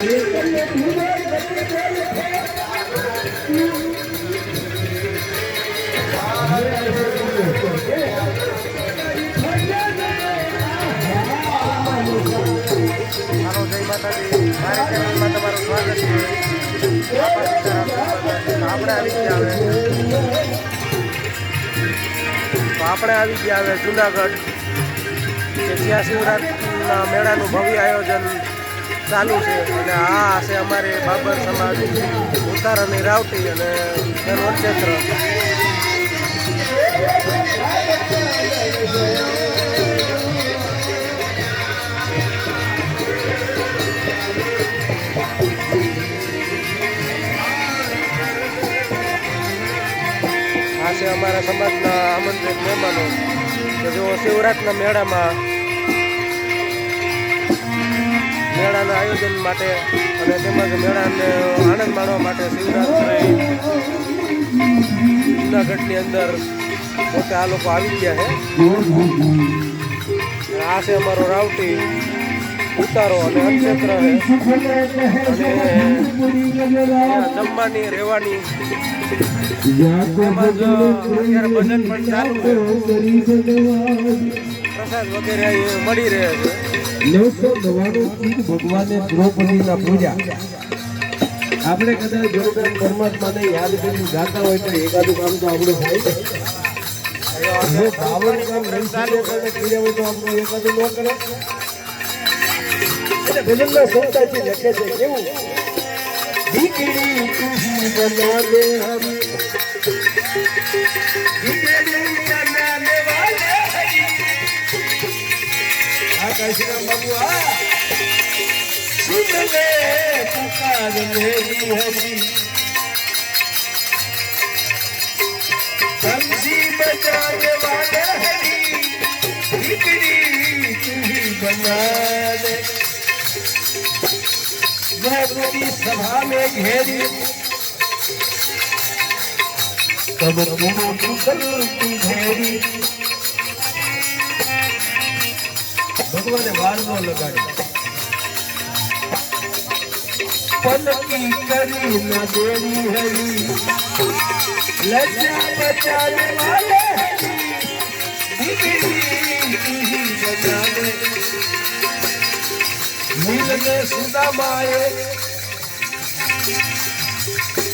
આપણે આવી ગયા હવે જુનાગઢ કે જ્યાં શિવરાત્રિના મેળાનું ભવ્ય આયોજન ચાલુ છે અને આ છે અમારે બાબર સમાજ ઉતારાની રાવટી અને તેનું ક્ષેત્ર. આ છે અમારા સમાજના આમંત્રિત મહેમાનો કે જેઓ શિવરાત્રિના મેળાના આયોજન માટે અને તેમજ મેળાને આનંદ માણવા માટે શિવરાત્રિ જૂનાગઢની અંદર પોતે આ લોકો આવી ગયા છે. આ છે અમારો રાવટી ઉતારો અને અક્ષેત્ર છે અને જમવાની રહેવાની અત્યારે ભજન પણ ચાલુ છે, પ્રસાદ વગેરે મળી રહે છે. 999 ભગવાને દ્રૌપદીના પૂજા આપણે કદાચ જોરદાર પરમાત્માને યાદ કરી ગાતા હોય તો એકાદું કામ તો આપણું થાય છે. બાવન કામ નંસાને કર્યા હોય તો આપણું એકાદું ન કરે. એટલે ભજનના સંતાજી લખે છે કેવું દીકરી તુહી બના દે હમ દીકરી બનાને વાલે હરી આ કાશીરામ બાબુ સુન લે પુકાર મેરી હરી સમજી બચાને વાલે હરી દીકરી તુહી બના દે. पूरी सभा में घेरी तब घेरी भगवान वार नो लगाड़ी पलकी करी न देवी हरी लज्जा बचाने वाले मिलने सुदामाए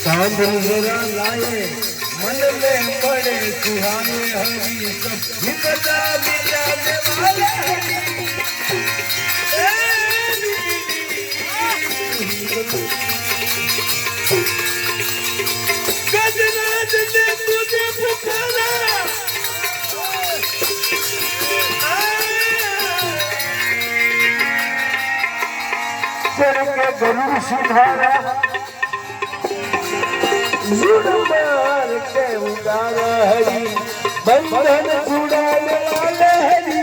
सांभल जरा लाए मन में पड़े सुहाने हरी सब विपदा मिलाने वाले गजराज ने तुझे पुकारा के गरुड़ सुधारा जुड़मार के उदारा हरी बंधन छुड़ाने वाले हरी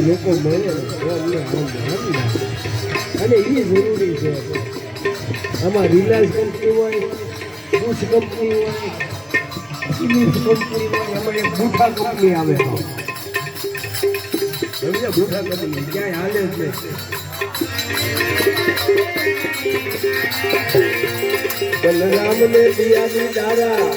લોકો મળે અને એ જરૂરી છે. આમાં રિલાયન્સ કંપની હોય, બુશ કંપની હોય, બુઠા કંપની આવે બુઠા કંપની ક્યાંય હાલે જ નહીં. બલરામ ને દિયા દી દારા